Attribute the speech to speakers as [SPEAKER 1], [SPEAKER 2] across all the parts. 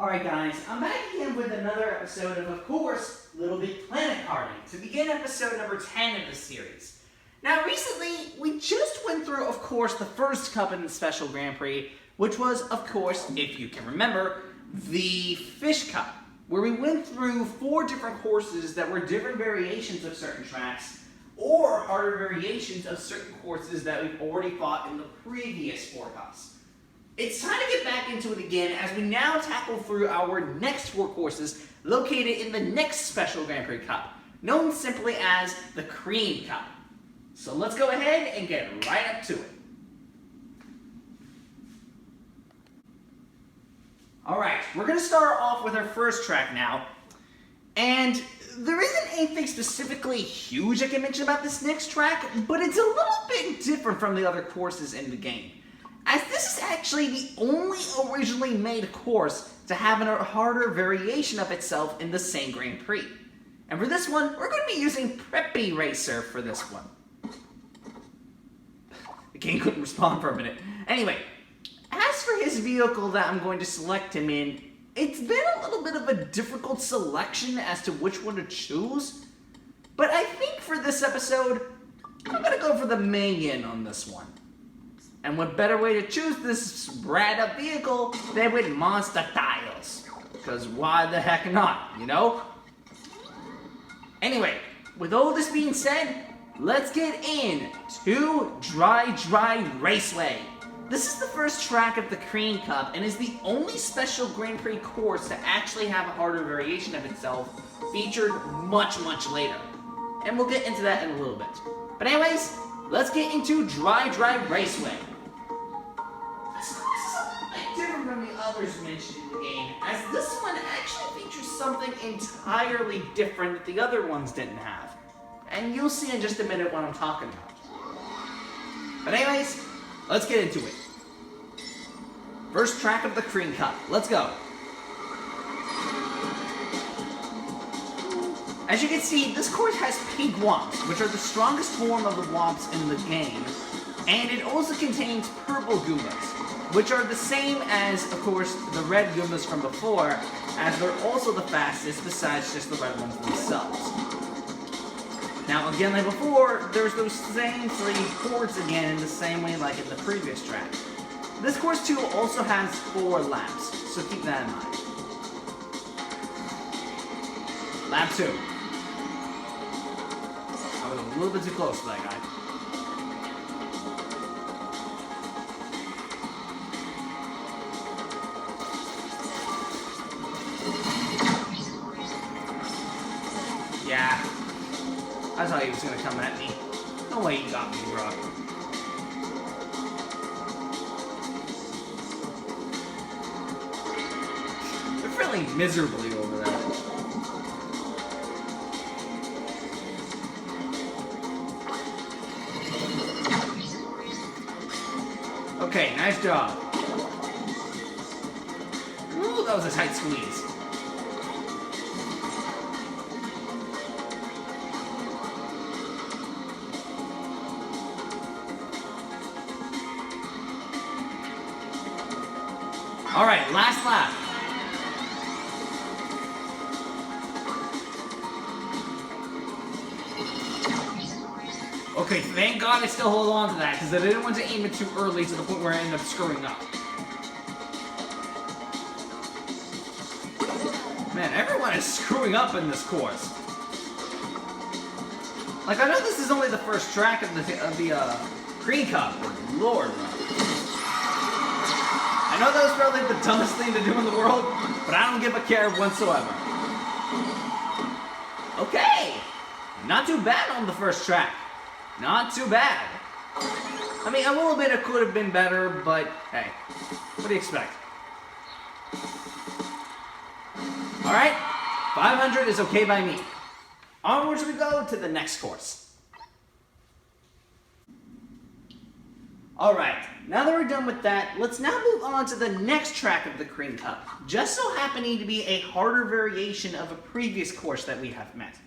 [SPEAKER 1] Alright guys, I'm back again with another episode of course, Little Big Planet Karting, to begin episode number 10 of this series. Now recently, we just went through, of course, the first Cup in the Special Grand Prix, which was, of course, if you can remember, the Fish Cup, where we went through 4 different courses that were different variations of certain tracks, or harder variations of certain courses that we've already fought in the previous 4 Cups. It's time to get back into it again as we now tackle through our next 4 courses located in the next Special Grand Prix Cup, known simply as the Cream Cup. So let's go ahead and get right up to it. Alright, we're going to start off with our first track now, and there isn't anything specifically huge I can mention about this next track, but it's a little bit different from the other courses in the game, as this is actually the only originally made course to have a harder variation of itself in the same Grand Prix. And for this one, we're going to be using Preppy Racer for this one. The game couldn't respond for a minute. Anyway, as for his vehicle that I'm going to select him in, it's been a little bit of a difficult selection as to which one to choose. But I think for this episode, I'm going to go for the Minion on this one. And what better way to choose this brand up vehicle than with monster tiles? Because why the heck not, you know? Anyway, with all this being said, let's get into Dry Raceway. This is the first track of the Cream Cup and is the only Special Grand Prix course to actually have a harder variation of itself featured much later. And we'll get into that in a little bit. But anyways, let's get into Dry Raceway. This is a little bit different from the others mentioned in the game, as this one actually features something entirely different that the other ones didn't have. And you'll see in just a minute what I'm talking about. But anyways, let's get into it. First track of the Cream Cup. Let's go. As you can see, this course has pink womps, which are the strongest form of the womps in the game. And it also contains purple Goombas, which are the same as, of course, the red Goombas from before, as they're also the fastest besides just the red ones themselves. Now, again, like before, there's those same 3 ports again in the same way like in the previous track. This course, too, also has 4 laps, so keep that in mind. Lap 2. I was a little bit too close to that guy. Yeah. I thought he was gonna come at me. No way you got me, bro. They're feeling miserably over there. Okay, nice job. Ooh, that was a tight squeeze. Alright, last lap. Okay, thank God I still hold on to that, because I didn't want to aim it too early to the point where I ended up screwing up. Man, everyone is screwing up in this course. Like, I know this is only the first track of the Cream Cup, but Lord, I know that was probably the dumbest thing to do in the world, but I don't give a care whatsoever. Okay, not too bad on the first track. Not too bad. I mean, I will admit it could have been better, but hey, what do you expect? Alright, 500 is okay by me. Onwards we go to the next course. Alright, now that we're done with that, let's now move on to the next track of the Cream Cup, just so happening to be a harder variation of a previous course that we have met.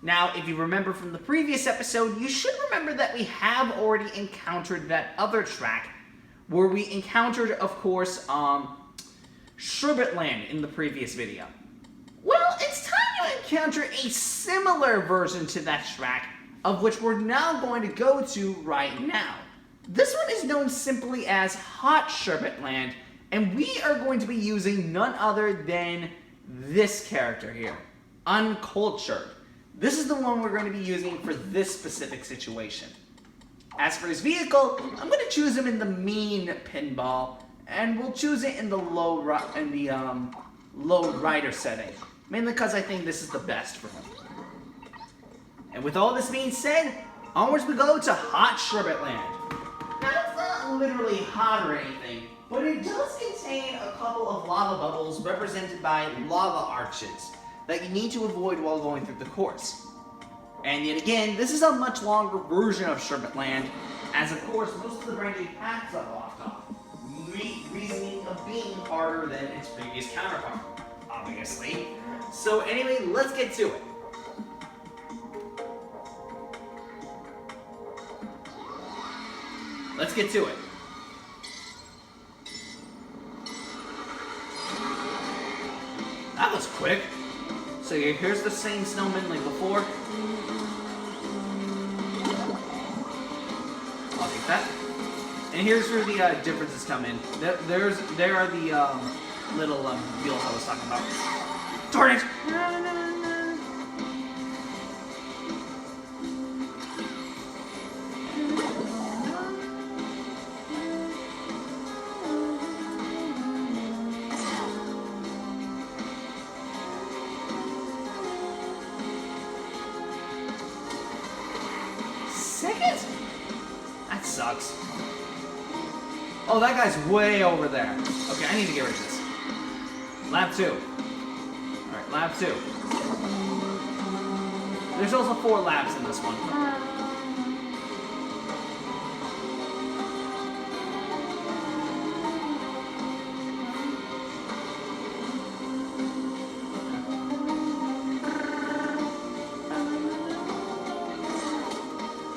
[SPEAKER 1] Now, if you remember from the previous episode, you should remember that we have already encountered that other track, where we encountered, of course, Sherbet Land in the previous video. Well, it's time to encounter a similar version to that track, of which we're now going to go to right now. This one is known simply as Hot Sherbet Land, and we are going to be using none other than this character here, Uncultured. This is the one we're going to be using for this specific situation. As for his vehicle, I'm going to choose him in the mean pinball, and we'll choose it in the low rider setting, mainly because I think this is the best for him. And with all this being said, onwards we go to Hot Sherbet Land. Now it's not literally hot or anything, but it does contain a couple of lava bubbles represented by lava arches that you need to avoid while going through the course. And yet again, this is a much longer version of Sherbet Land, as of course most of the branching paths are blocked off, reasoning of being harder than its previous counterpart, obviously. So anyway, let's get to it. Let's get to it. That was quick. So here's the same snowman like before. I'll take that. And here's where the differences come in. There are the little wheels I was talking about. Darn it! Second? That sucks. Oh, that guy's way over there. Okay, I need to get rid of this. Lap 2. Alright, lap 2. There's also 4 laps in this one.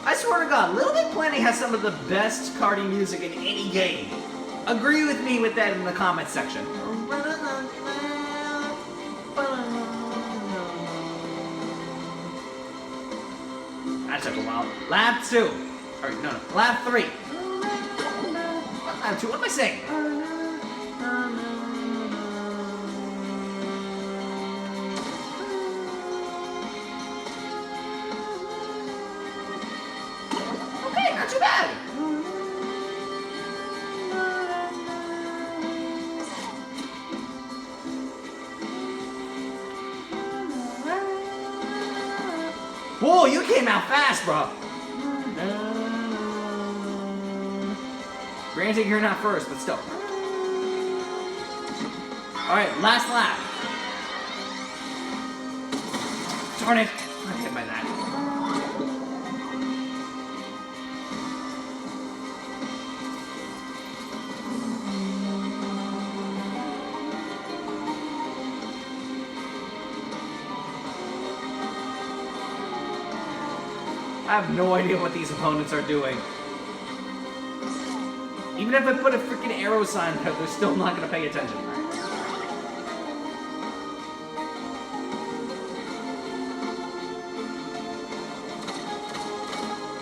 [SPEAKER 1] I swear to God, Little Big Planet has some of the best karting music in any game. Agree with me with that in the comments section. That took a while. Lap 2. Alright, no. Lap 3. Lap 2, what am I saying? Not too bad. Whoa, you came out fast, bro. Granted, you're not first, but still. Alright, last lap. Darn it. I'm hit by that. I have no idea what these opponents are doing. Even if I put a freaking arrow sign there, they're still not going to pay attention.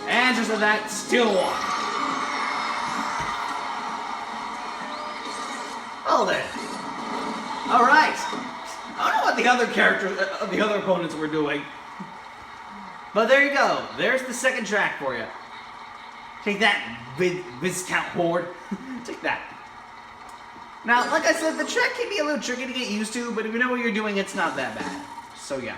[SPEAKER 1] Answers to that, still walk. Well then. Alright. I don't know what the other characters, the other opponents were doing. But there you go. There's the second track for you. Take that, Viscount Horde. Take that. Now, like I said, the track can be a little tricky to get used to, but if you know what you're doing, it's not that bad. So yeah.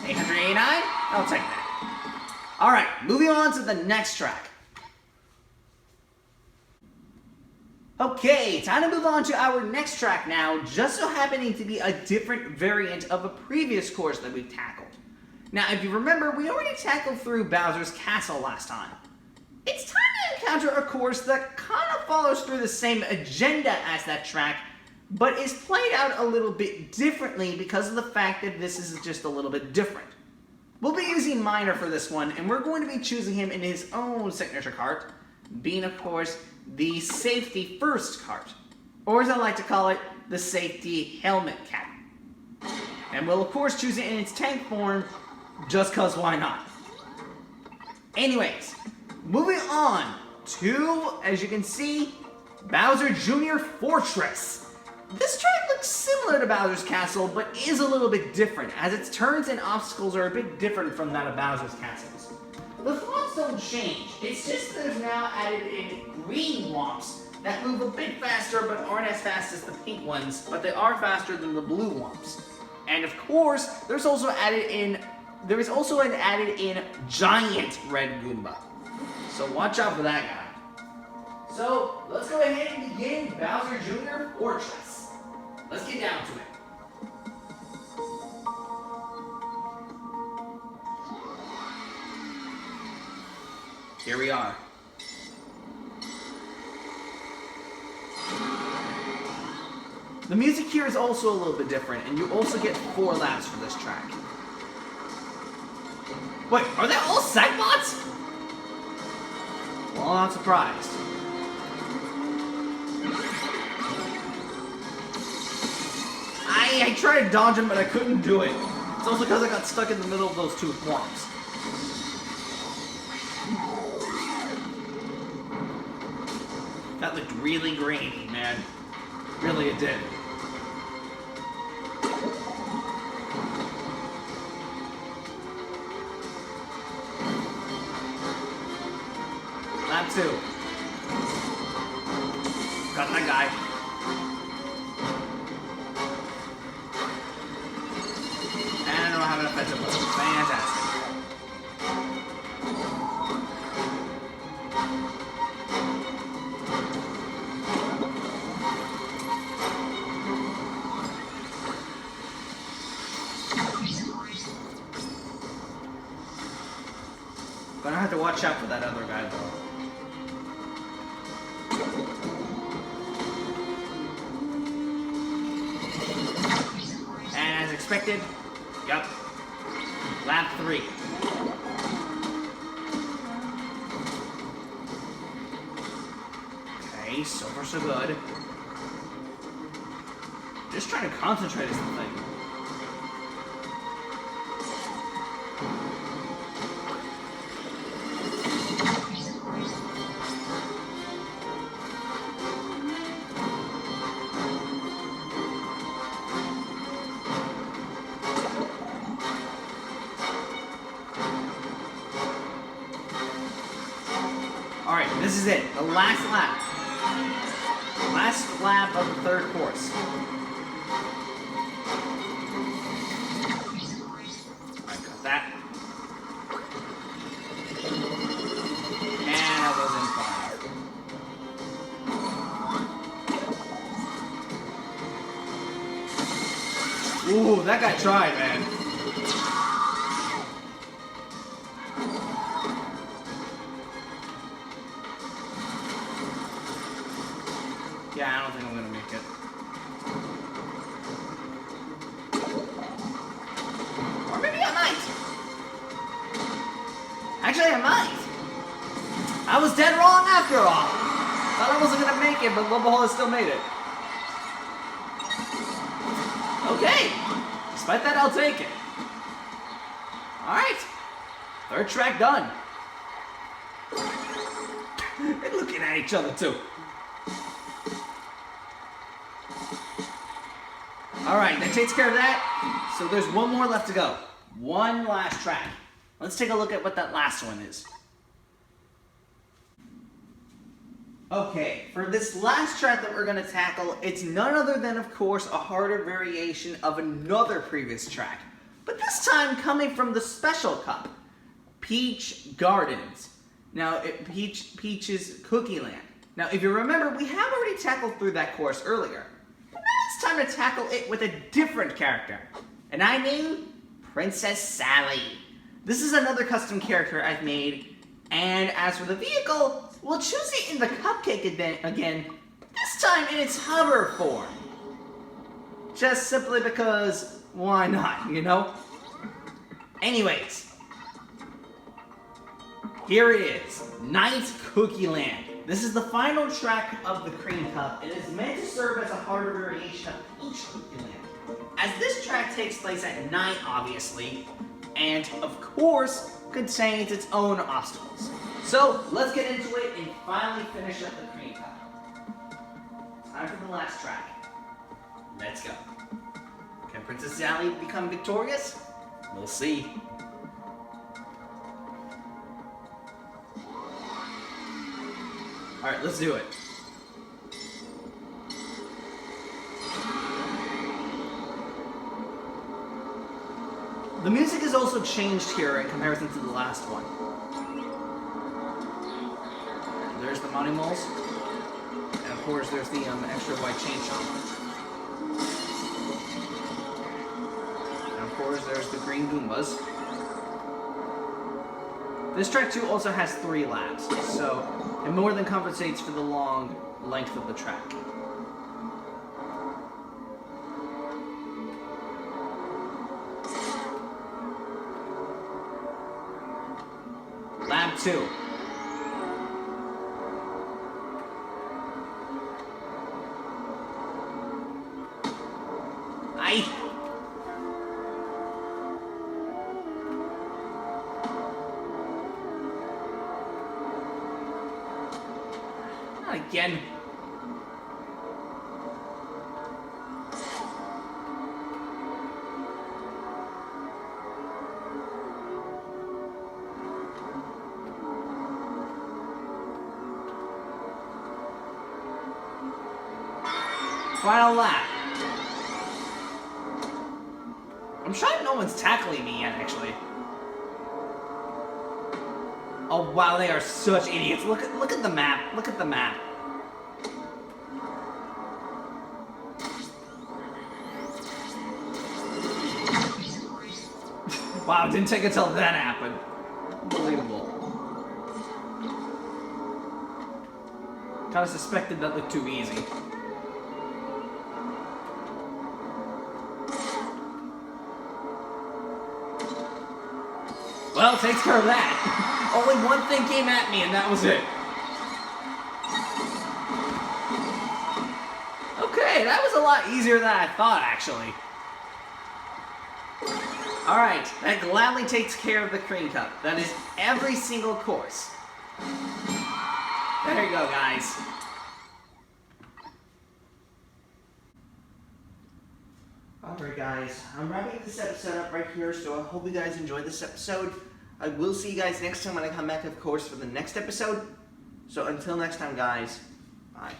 [SPEAKER 1] 889? I'll take that. Alright, moving on to the next track. Okay, time to move on to our next track now, just so happening to be a different variant of a previous course that we've tackled. Now, if you remember, we already tackled through Bowser's Castle last time. It's time to encounter a course that kind of follows through the same agenda as that track, but is played out a little bit differently because of the fact that this is just a little bit different. We'll be using Miner for this one, and we're going to be choosing him in his own signature cart. being, of course, the safety first cart. Or as I like to call it, the safety helmet cap. And we'll, of course, choose it in its tank form, just cause why not? Anyways, moving on to, as you can see, Bowser Jr. Fortress. This track looks similar to Bowser's Castle, but is a little bit different, as its turns and obstacles are a bit different from that of Bowser's Castles. The fonts don't change, it's just that they've now added in green womps that move a bit faster but aren't as fast as the pink ones, but they are faster than the blue womps. And of course, there is also an added in giant red Goomba. So watch out for that guy. So let's go ahead and begin Bowser Jr. Fortress. Let's get down to it. Here we are. The music here is also a little bit different, and you also get 4 laps for this track. Wait, are they all Sackbots? Well, I'm not surprised. I tried to dodge him, but I couldn't do it. It's also because I got stuck in the middle of those 2 swamps. That looked really grainy, man. Really, it did. Lap 2. Got that guy. And I don't have an offensive move. Fantastic. Gonna have to watch out for that other guy, though. And as expected, yep, lap 3. Okay, so far so good. Just trying to concentrate is the thing. Alright, this is it. The last lap. Last lap of the 3rd course. Alright, got that. And I was in 5. Ooh, that guy tried, man. Yeah, I don't think I'm gonna make it. Or maybe I might. Actually, I might. I was dead wrong after all. Thought I wasn't gonna make it, but Global has still made it. Okay. Despite that, I'll take it. Alright. 3rd track done. They're looking at each other, too. Alright, that takes care of that. So there's one more left to go. One last track. Let's take a look at what that last one is. Okay, for this last track that we're going to tackle, it's none other than, of course, a harder variation of another previous track. But this time coming from the Special Cup, Peach Gardens. Now, Peach's Cookie Land. Now, if you remember, we have already tackled through that course earlier. But now it's time to tackle it with a different character. And I named Princess Sally. This is another custom character I've made. And as for the vehicle, we'll choose it in the cupcake again, this time in its hover form. Just simply because, why not, you know? Anyways. here it is, Night Cookie Land. This is the final track of the Cream Cup. It is meant to serve as a harder variation of each Cookie Land, as this track takes place at night, obviously, and of course contains its own obstacles. So let's get into it and finally finish up the Cream Cup. Time for the last track. Let's go. Can Princess Sally become victorious? We'll see. Alright, let's do it. The music is also changed here in comparison to the last one. There's the Money Moles. And of course there's the extra white chain chomp. And of course there's the green Goombas. This track too also has 3 laps, so it more than compensates for the long length of the track. Lap 2. Not again. Final lap. I'm shocked no one's tackling me yet, actually. Oh wow, they are such idiots. Look at the map. Look at the map. Wow, it didn't take until that happened. Unbelievable. Kinda suspected that looked too easy. Well, it takes care of that. Only one thing came at me, and that was it. Okay, that was a lot easier than I thought, actually. Alright, that gladly takes care of the Cream Cup. That is every single course. There you go, guys. Alright guys, I'm wrapping this episode up right here, so I hope you guys enjoyed this episode. I will see you guys next time when I come back, of course, for the next episode. So until next time, guys, bye.